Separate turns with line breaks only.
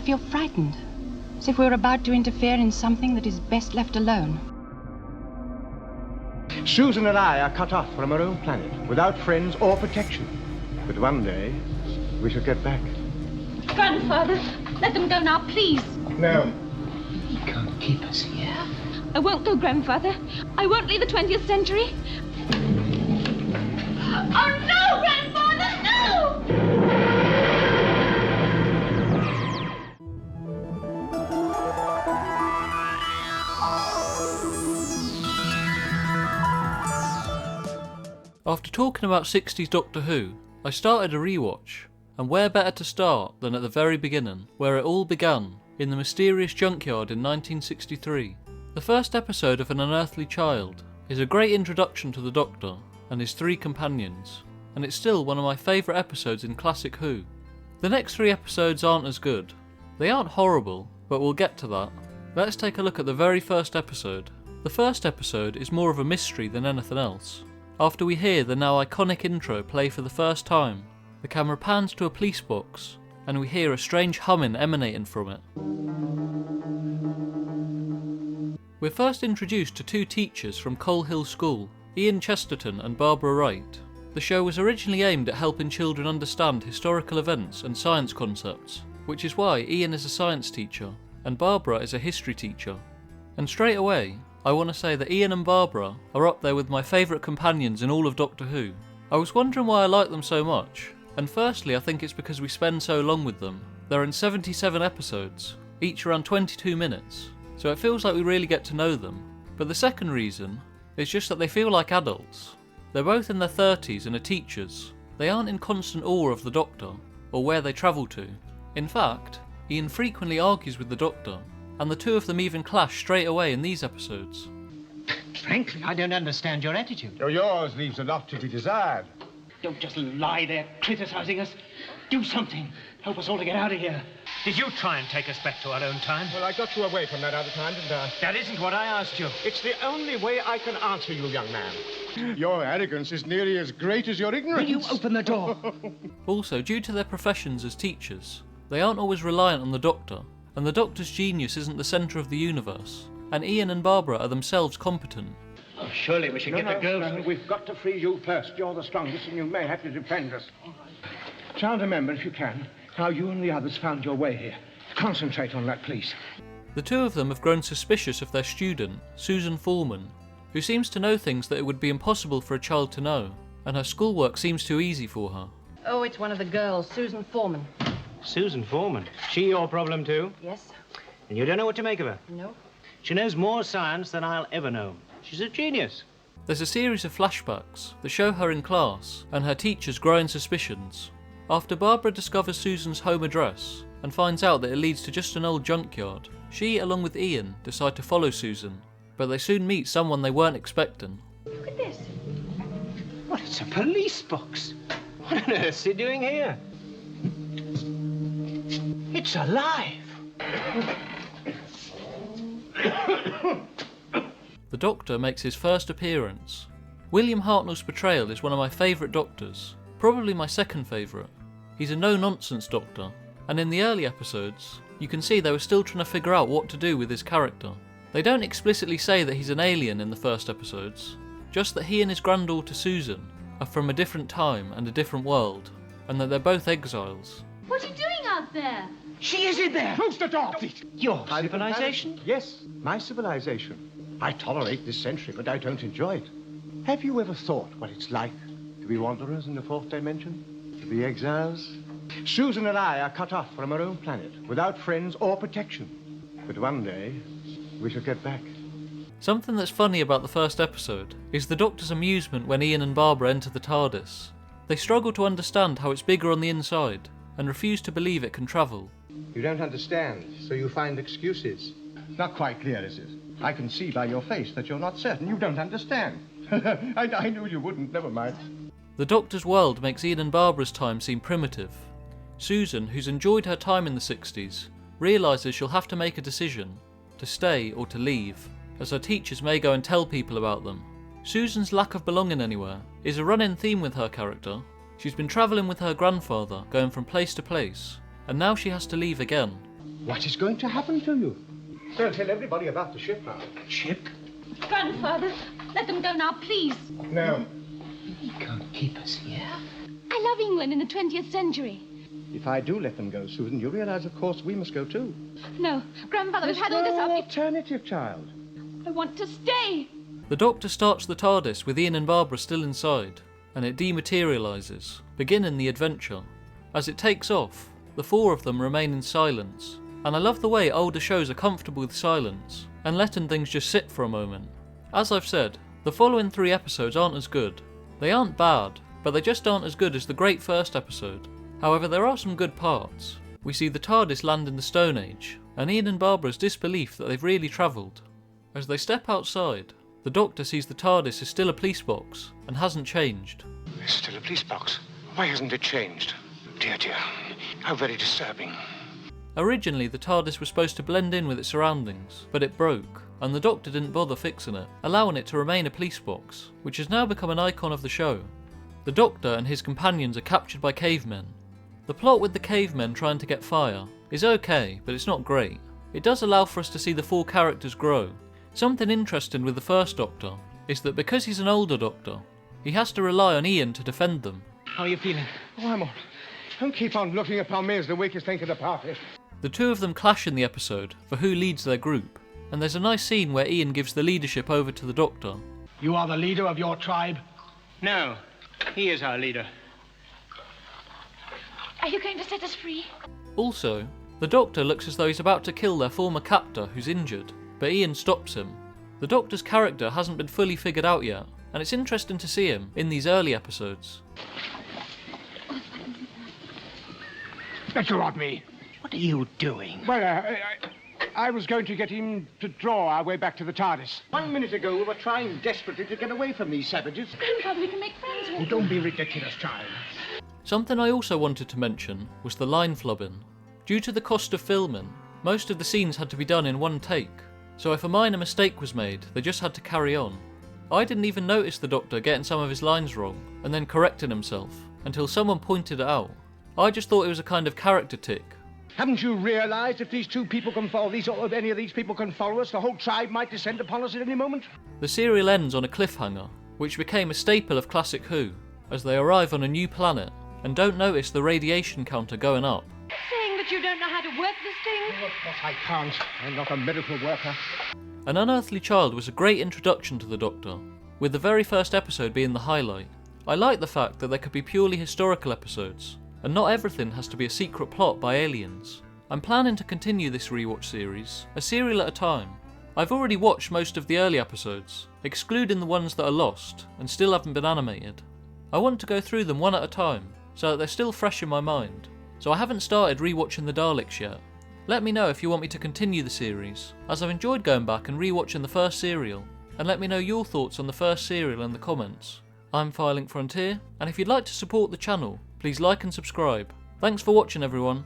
feel frightened, as if we were about to interfere in something that is best left alone.
Susan and I are cut off from our own planet, without friends or protection. But one day, we shall get back.
Grandfather, let them go now, please.
No.
He can't keep us here.
I won't go, Grandfather. I won't leave the 20th century. Oh, no, Grandfather, no!
After talking about 60s Doctor Who, I started a rewatch, and where better to start than at the very beginning, where it all began, in the mysterious junkyard in 1963. The first episode of An Unearthly Child is a great introduction to the Doctor and his three companions, and it's still one of my favourite episodes in classic Who. The next three episodes aren't as good. They aren't horrible, but we'll get to that. Let's take a look at the very first episode. The first episode is more of a mystery than anything else. After we hear the now iconic intro play for the first time, the camera pans to a police box, and we hear a strange humming emanating from it. We're first introduced to two teachers from Coal Hill School, Ian Chesterton and Barbara Wright. The show was originally aimed at helping children understand historical events and science concepts, which is why Ian is a science teacher and Barbara is a history teacher. And straight away, I want to say that Ian and Barbara are up there with my favourite companions in all of Doctor Who. I was wondering why I like them so much, and firstly I think it's because we spend so long with them. They're in 77 episodes, each around 22 minutes, so it feels like we really get to know them. But the second reason is just that they feel like adults. They're both in their 30s and are teachers. They aren't in constant awe of the Doctor, or where they travel to. In fact, Ian frequently argues with the Doctor, and the two of them even clash straight away in these episodes.
Frankly, I don't understand your attitude.
Oh, yours leaves a lot to be desired.
Don't just lie there criticizing us. Do something. Help us all to get out of here. Did you try and take us back to our own time?
Well, I got you away from that other time, didn't I?
That isn't what I asked you.
It's the only way I can answer you, young man. Your arrogance is nearly as great as your ignorance.
Will you open the door?
Also, due to their professions as teachers, they aren't always reliant on the Doctor, and the Doctor's genius isn't the centre of the universe, and Ian and Barbara are themselves competent.
Oh, surely we should get the girls...
No, we've got to free you first. You're the strongest and you may have to defend us. Try and remember, if you can, how you and the others found your way here. Concentrate on that, please.
The two of them have grown suspicious of their student, Susan Foreman, who seems to know things that it would be impossible for a child to know, and her schoolwork seems too easy for her.
Oh, it's one of the girls, Susan Foreman.
Susan Foreman? She your problem too?
Yes?
And you don't know what to make of her?
No?
She knows more science than I'll ever know. She's a genius.
There's a series of flashbacks that show her in class and her teacher's growing suspicions. After Barbara discovers Susan's home address and finds out that it leads to just an old junkyard, she, along with Ian, decide to follow Susan, but they soon meet someone they weren't expecting.
Look at this.
What, it's a police box. What on earth's he doing here? It's alive.
The Doctor makes his first appearance. William Hartnell's portrayal is one of my favourite Doctors, probably my second favourite. He's a no-nonsense Doctor, and in the early episodes, you can see they were still trying to figure out what to do with his character. They don't explicitly say that he's an alien in the first episodes, just that he and his granddaughter Susan are from a different time and a different world, and that they're both exiles.
What are you doing out there?
She is in there.
Close the door, please.
Your civilization?
Yes, my civilization. I tolerate this century, but I don't enjoy it. Have you ever thought what it's like to be wanderers in the fourth dimension? To be exiles? Susan and I are cut off from our own planet, without friends or protection. But one day, we shall get back.
Something that's funny about the first episode is the Doctor's amusement when Ian and Barbara enter the Tardis. They struggle to understand how it's bigger on the inside, and refuse to believe it can travel.
You don't understand, so you find excuses. Not quite clear, is it? I can see by your face that you're not certain. You don't understand. I knew you wouldn't. Never mind.
The Doctor's world makes Ian and Barbara's time seem primitive. Susan, who's enjoyed her time in the 60s, realises she'll have to make a decision, to stay or to leave, as her teachers may go and tell people about them. Susan's lack of belonging anywhere is a run-in theme with her character. She's been travelling with her grandfather, going from place to place, and now she has to leave again.
What is going to happen to you? They'll tell everybody about the ship now.
Ship?
Grandfather, let them go now, please.
No.
He can't keep us here.
I love England in the 20th century.
If I do let them go, Susan, you realize, of course, we must go too.
No, Grandfather, we've
There's
had all this
no
up.
alternative, child.
I want to stay.
The Doctor starts the TARDIS with Ian and Barbara still inside, and it dematerialises, beginning the adventure. As it takes off, the four of them remain in silence, and I love the way older shows are comfortable with silence, and letting things just sit for a moment. As I've said, the following 3 episodes aren't as good. They aren't bad, but they just aren't as good as the great first episode. However, there are some good parts. We see the TARDIS land in the Stone Age, and Ian and Barbara's disbelief that they've really travelled. As they step outside, the Doctor sees the TARDIS is still a police box, and hasn't changed.
It's still a police box. Why hasn't it changed? Dear, dear. How very disturbing.
Originally, the TARDIS was supposed to blend in with its surroundings, but it broke, and the Doctor didn't bother fixing it, allowing it to remain a police box, which has now become an icon of the show. The Doctor and his companions are captured by cavemen. The plot with the cavemen trying to get fire is okay, but it's not great. It does allow for us to see the 4 characters grow. Something interesting with the first Doctor is that because he's an older Doctor, he has to rely on Ian to defend them.
How are you feeling?
Oh, I'm all right. Don't keep on looking upon me as the weakest link of the party.
The 2 of them clash in the episode for who leads their group, and there's a nice scene where Ian gives the leadership over to the Doctor.
You are the leader of your tribe? No, he is our leader.
Are you going to set us free?
Also, the Doctor looks as though he's about to kill their former captor who's injured, but Ian stops him. The Doctor's character hasn't been fully figured out yet, and it's interesting to see him in these early episodes.
Let you rod me.
What are you doing?
Well, I was going to get him to draw our way back to the TARDIS. 1 minute ago, we were trying desperately to get away from these savages.
Grandfather, we can make friends with
Oh, don't be ridiculous, child.
Something I also wanted to mention was the line flubbing. Due to the cost of filming, most of the scenes had to be done in 1 take, so if a minor mistake was made, they just had to carry on. I didn't even notice the Doctor getting some of his lines wrong, and then correcting himself, until someone pointed it out. I just thought it was a kind of character tick.
Haven't you realized if these 2 people can follow or if any of these people can follow us, the whole tribe might descend upon us at any moment?
The serial ends on a cliffhanger, which became a staple of classic Who, as they arrive on a new planet and don't notice the radiation counter going up.
saying that you don't know how to work this thing?
Of course I can't. I'm not a miracle worker.
An Unearthly Child was a great introduction to the Doctor, with the very first episode being the highlight. I like the fact that there could be purely historical episodes, and not everything has to be a secret plot by aliens. I'm planning to continue this rewatch series, a serial at a time. I've already watched most of the early episodes, excluding the ones that are lost and still haven't been animated. I want to go through them one at a time, so that they're still fresh in my mind. So I haven't started rewatching the Daleks yet. Let me know if you want me to continue the series, as I've enjoyed going back and rewatching the first serial, and let me know your thoughts on the first serial in the comments. I'm Firelink Frontier, and if you'd like to support the channel, please like and subscribe. Thanks for watching, everyone.